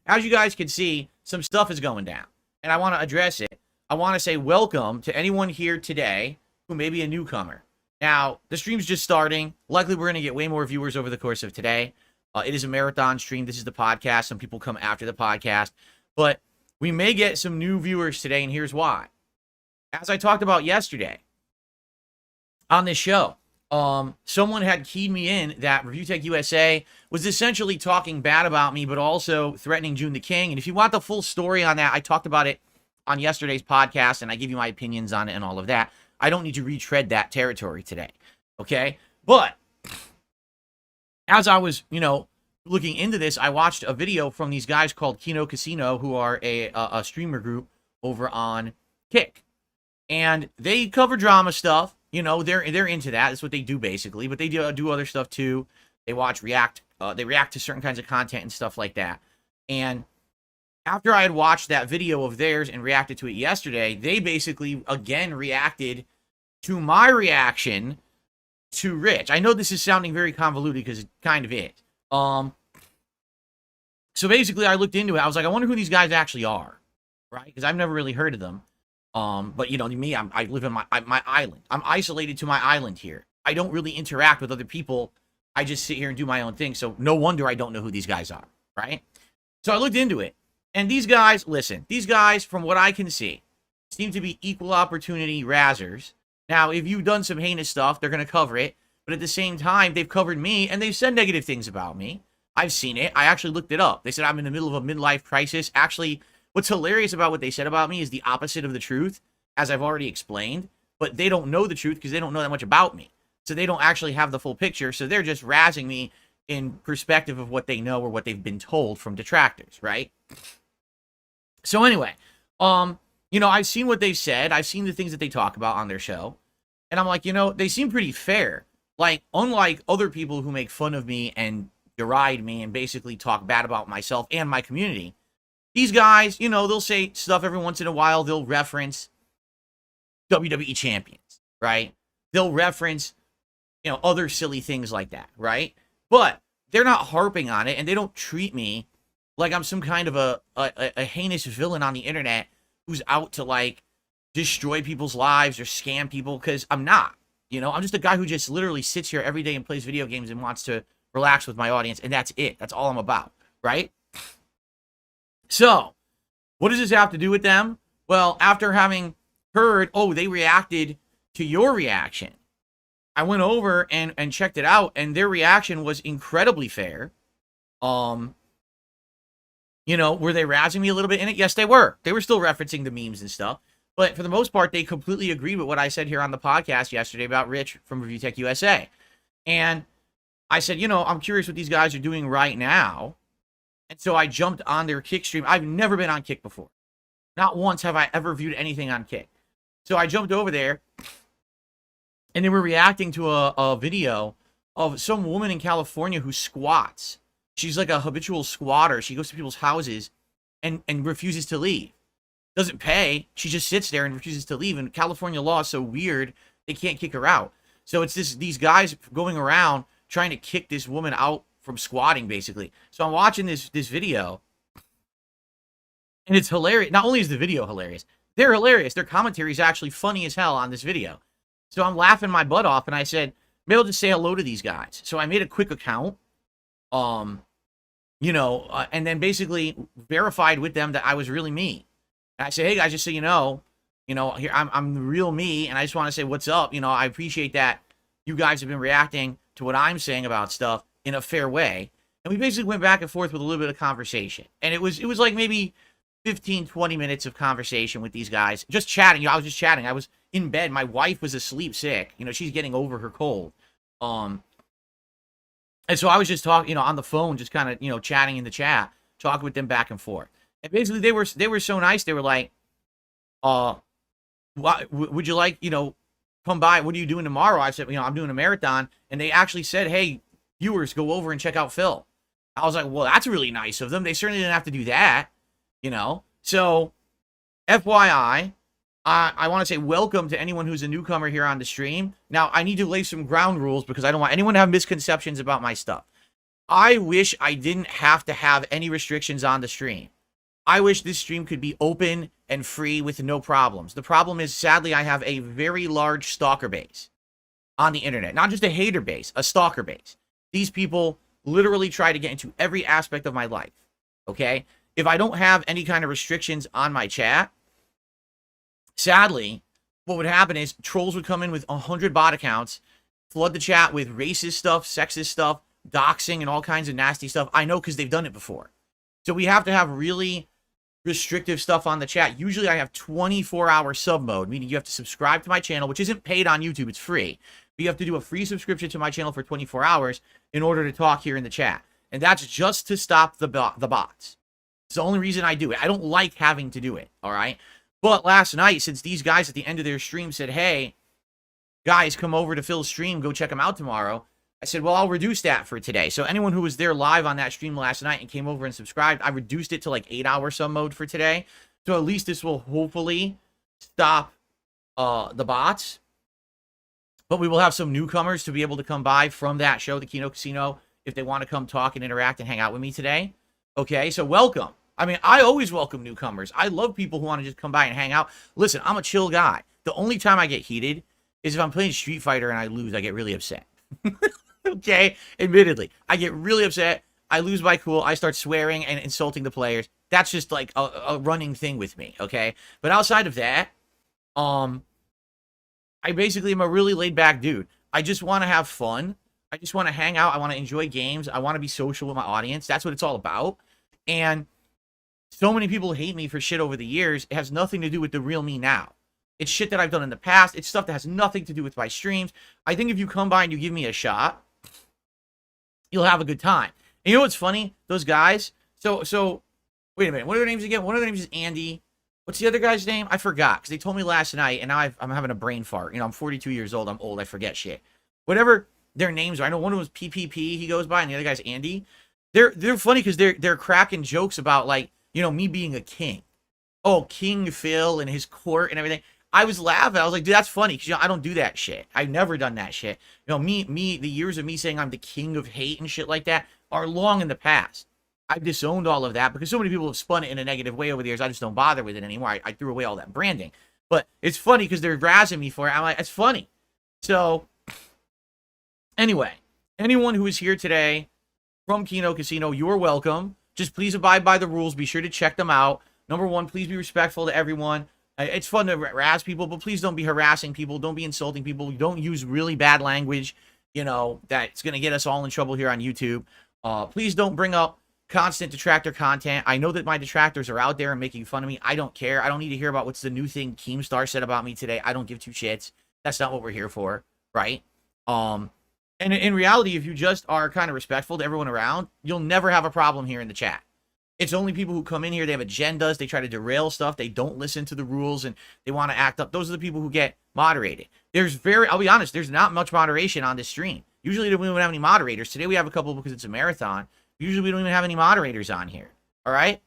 as you guys can see, some stuff is going down, and I want to address it. I want to say welcome to anyone here today who may be a newcomer. Now, the stream's just starting. Likely, we're going to get way more viewers over the course of today. It is a marathon stream. This is the podcast. Some people come after the podcast, but we may get some new viewers today, and here's why. As I talked about yesterday on this show, someone had keyed me in that Review Tech USA was essentially talking bad about me, but also threatening June the King. And if you want the full story on that, I talked about it on yesterday's podcast, and I give you my opinions on it and all of that. I don't need to retread that territory today, okay? But as I was, looking into this, I watched a video from these guys called Kino, who are a streamer group over on Kick. And they cover drama stuff. They're into that. That's what they do basically. But they do other stuff too. They react to certain kinds of content and stuff like that. And after I had watched that video of theirs and reacted to it yesterday, they basically again reacted to my reaction to Rich. I know this is sounding very convoluted because it kind of is. So basically I looked into it. I was like, I wonder who these guys actually are, right? Because I've never really heard of them. But me, I live in my island. I'm isolated to my island here. I don't really interact with other people. I just sit here and do my own thing. So no wonder I don't know who these guys are, right? So I looked into it. And these guys, from what I can see, seem to be equal opportunity razzers. Now, if you've done some heinous stuff, they're going to cover it. But at the same time, they've covered me, and they've said negative things about me. I've seen it. I actually looked it up. They said I'm in the middle of a midlife crisis. Actually, what's hilarious about what they said about me is the opposite of the truth, as I've already explained. But they don't know the truth because they don't know that much about me. So they don't actually have the full picture. So they're just razzing me in perspective of what they know or what they've been told from detractors, right? So anyway, I've seen what they've said. I've seen the things that they talk about on their show. And I'm like, they seem pretty fair. Like, unlike other people who make fun of me and deride me and basically talk bad about myself and my community, these guys, they'll say stuff every once in a while. They'll reference WWE champions, right? They'll reference, other silly things like that, right? But they're not harping on it, and they don't treat me like I'm some kind of a heinous villain on the internet who's out to, like, destroy people's lives or scam people, because I'm not. I'm just a guy who just literally sits here every day and plays video games and wants to relax with my audience, and that's it. That's all I'm about, right? So, what does this have to do with them? Well, after having heard, they reacted to your reaction, I went over and checked it out, and their reaction was incredibly fair. Were they razzing me a little bit in it? Yes, they were. They were still referencing the memes and stuff. But for the most part, they completely agreed with what I said here on the podcast yesterday about Rich from Review Tech USA. And I said, I'm curious what these guys are doing right now. And so I jumped on their Kick stream. I've never been on Kick before. Not once have I ever viewed anything on Kick. So I jumped over there, and they were reacting to a video of some woman in California who squats. She's like a habitual squatter. She goes to people's houses and refuses to leave. Doesn't pay. She just sits there and refuses to leave. And California law is so weird, they can't kick her out. So it's these guys going around trying to kick this woman out from squatting, basically. So I'm watching this video, and it's hilarious. Not only is the video hilarious, they're hilarious. Their commentary is actually funny as hell on this video. So I'm laughing my butt off, and I said, maybe I'll just say hello to these guys. So I made a quick account, and then basically verified with them that I was really me. And I say, hey guys, just so here I'm the real me, and I just want to say what's up. I appreciate that you guys have been reacting to what I'm saying about stuff in a fair way. And we basically went back and forth with a little bit of conversation. And it was like maybe 15, 20 minutes of conversation with these guys. Just chatting. I was just chatting. I was in bed. My wife was asleep sick. She's getting over her cold. And so I was just talking, on the phone, just kind of, chatting in the chat, talking with them back and forth. And basically they were so nice. They were like, would you like, come by? What are you doing tomorrow? I said, I'm doing a marathon. And they actually said, hey, viewers, go over and check out Phil. I was like, well, that's really nice of them. They certainly didn't have to do that, So, FYI, I want to say welcome to anyone who's a newcomer here on the stream. Now, I need to lay some ground rules because I don't want anyone to have misconceptions about my stuff. I wish I didn't have to have any restrictions on the stream. I wish this stream could be open and free with no problems. The problem is, sadly, I have a very large stalker base on the internet. Not just a hater base, a stalker base. These people literally try to get into every aspect of my life, okay? If I don't have any kind of restrictions on my chat, sadly, what would happen is trolls would come in with 100 bot accounts, flood the chat with racist stuff, sexist stuff, doxing, and all kinds of nasty stuff. I know because they've done it before. So we have to have really restrictive stuff on the chat. Usually I have 24-hour sub mode, meaning you have to subscribe to my channel, which isn't paid on YouTube. It's free. But you have to do a free subscription to my channel for 24 hours in order to talk here in the chat. And that's just to stop the bots. It's the only reason I do it. I don't like having to do it, all right? But last night, since these guys at the end of their stream said, hey, guys, come over to Phil's stream, go check him out tomorrow, I said, well, I'll reduce that for today. So anyone who was there live on that stream last night and came over and subscribed, I reduced it to like 8-hour sub mode for today. So at least this will hopefully stop the bots. But we will have some newcomers to be able to come by from that show, the Kino Casino, if they want to come talk and interact and hang out with me today. Okay, so welcome. I mean, I always welcome newcomers. I love people who want to just come by and hang out. Listen, I'm a chill guy. The only time I get heated is if I'm playing Street Fighter and I lose, I get really upset. Okay, admittedly, I get really upset. I lose my cool. I start swearing and insulting the players. That's just like a running thing with me, okay? But outside of that, I basically am a really laid-back dude. I just want to have fun. I just want to hang out. I want to enjoy games. I want to be social with my audience. That's what it's all about. And so many people hate me for shit over the years. It has nothing to do with the real me now. It's shit that I've done in the past. It's stuff that has nothing to do with my streams. I think if you come by and you give me a shot, you'll have a good time. And you know what's funny? Those guys. So wait a minute. What are their names again? One of their names is Andy. What's the other guy's name? I forgot because they told me last night, and now I'm having a brain fart. You know, I'm 42 years old. I'm old. I forget shit. Whatever their names are. I know one of them was PPP. He goes by, and the other guy's Andy. They're funny because they're cracking jokes about, like, you know, me being a king. Oh, King Phil and his court and everything. I was laughing. I was like, dude, that's funny because, you know, I don't do that shit. I've never done that shit. You know, the years of me saying I'm the king of hate and shit like that are long in the past. I've disowned all of that because so many people have spun it in a negative way over the years. I just don't bother with it anymore. I threw away all that branding. But it's funny because they're razzing me for it. I'm like, it's funny. So, anyway, anyone who is here today from Kino Casino, you're welcome. Just please abide by the rules. Be sure to check them out. Number one, please be respectful to everyone. It's fun to razz people, but please don't be harassing people. Don't be insulting people. Don't use really bad language, you know, that's going to get us all in trouble here on YouTube. Please don't bring up constant detractor content. I know that my detractors are out there and making fun of me. I don't care. I don't need to hear about what's the new thing Keemstar said about me today. I don't give two shits. That's not what we're here for, right? And in reality, if you just are kind of respectful to everyone around, you'll never have a problem here in the chat. It's only people who come in here, they have agendas, they try to derail stuff, they don't listen to the rules, and they want to act up. Those are the people who get moderated. I'll be honest, there's not much moderation on this stream. Usually we don't have any moderators. Today we have a couple because it's a marathon. Usually we don't even have any moderators on here. All right?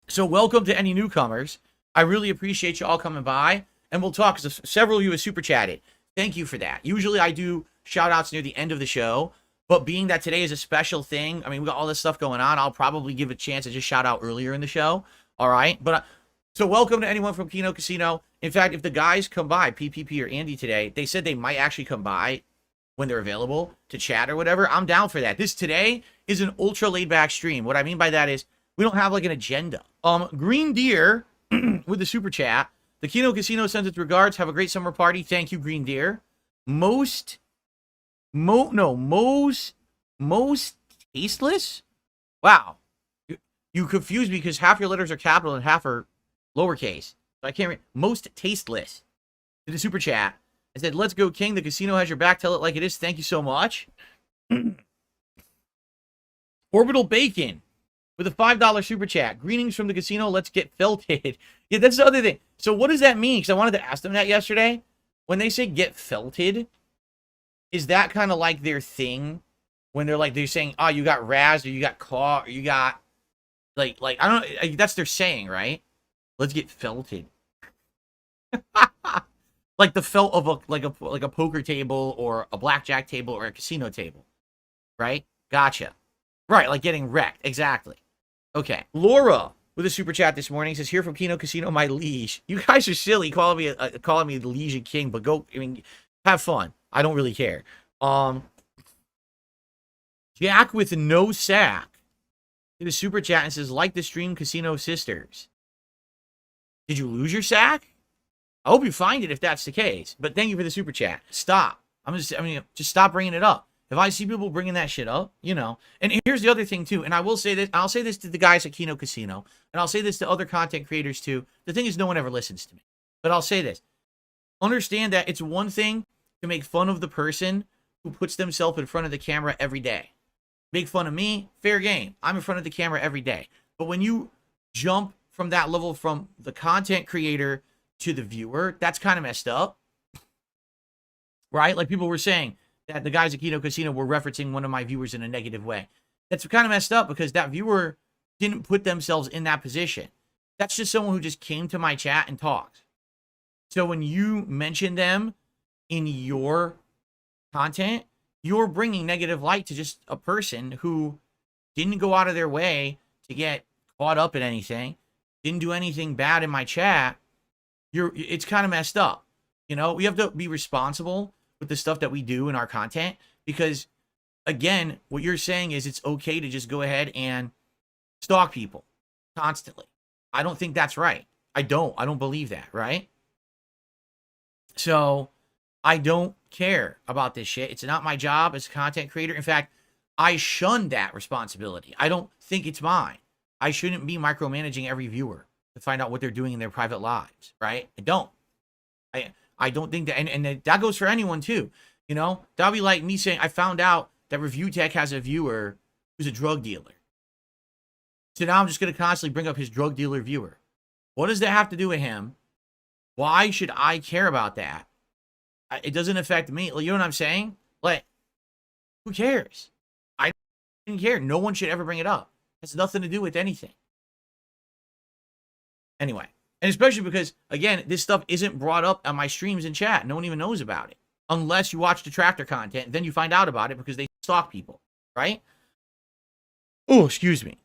So welcome to any newcomers. I really appreciate you all coming by, and we'll talk, because several of you have super chatted. Thank you for that. Usually I do shout outs near the end of the show, but being that today is a special thing, I mean, we got all this stuff going on, I'll probably give a chance to just shout out earlier in the show. All right? But so welcome to anyone from Kino Casino. In fact, if the guys come by, PPP or Andy today, they said they might actually come by when they're available to chat or whatever. I'm down for that. This today is an ultra laid back stream. What I mean by that is we don't have like an agenda. Green Deer with the super chat. The Kino Casino sends its regards. Have a great summer party. Thank you, Green Deer. Most tasteless? Wow. You confused me because half your letters are capital and half are lowercase. So I can't read. Most tasteless. To the super chat. I said, let's go, King. The casino has your back. Tell it like it is. Thank you so much. Orbital Bacon with a $5 super chat. Greetings from the casino. Let's get felted. Yeah, that's the other thing. So what does that mean? Because I wanted to ask them that yesterday. When they say get felted, is that kind of like their thing? When they're saying, oh, you got razzed, or you got caught, or you got, like I don't know. That's their saying, right? Let's get felted. Like the felt of a poker table or a blackjack table or a casino table, right? Gotcha. Right, like getting wrecked. Exactly. Okay. Laura with a super chat this morning says, "Here from Kino Casino, my liege." You guys are silly calling me the liege and king, but go. I mean, have fun. I don't really care. Jack with no sack did a super chat and says, "Like the stream, Casino Sisters." Did you lose your sack? I hope you find it if that's the case. But thank you for the super chat. Stop. Just stop bringing it up. If I see people bringing that shit up, you know. And here's the other thing too. And I will say this. I'll say this to the guys at Kino Casino, and I'll say this to other content creators too. The thing is, no one ever listens to me. But I'll say this: understand that it's one thing to make fun of the person who puts themselves in front of the camera every day. Make fun of me, fair game. I'm in front of the camera every day. But when you jump from that level, from the content creator to the viewer, that's kind of messed up, right? Like people were saying that the guys at Kino Casino were referencing one of my viewers in a negative way. That's kind of messed up because that viewer didn't put themselves in that position. That's just someone who just came to my chat and talked. So when you mention them in your content, you're bringing negative light to just a person who didn't go out of their way to get caught up in anything, didn't do anything bad in my chat. It's kind of messed up. You know, we have to be responsible with the stuff that we do in our content, because again, what you're saying is it's okay to just go ahead and stalk people constantly. I don't think that's right. I don't believe that, right? So I don't care about this shit. It's not my job as a content creator. In fact, I shun that responsibility. I don't think it's mine. I shouldn't be micromanaging every viewer to find out what they're doing in their private lives, right? I don't. I don't think that, and that goes for anyone too. You know, that'll be like me saying, I found out that Review Tech has a viewer who's a drug dealer. So now I'm just going to constantly bring up his drug dealer viewer. What does that have to do with him? Why should I care about that? It doesn't affect me. You know what I'm saying? Like, who cares? I don't care. No one should ever bring it up. It has nothing to do with anything. Anyway, and especially because, again, this stuff isn't brought up on my streams and chat. No one even knows about it. Unless you watch detractor content, then you find out about it because they stalk people, right? Oh, excuse me.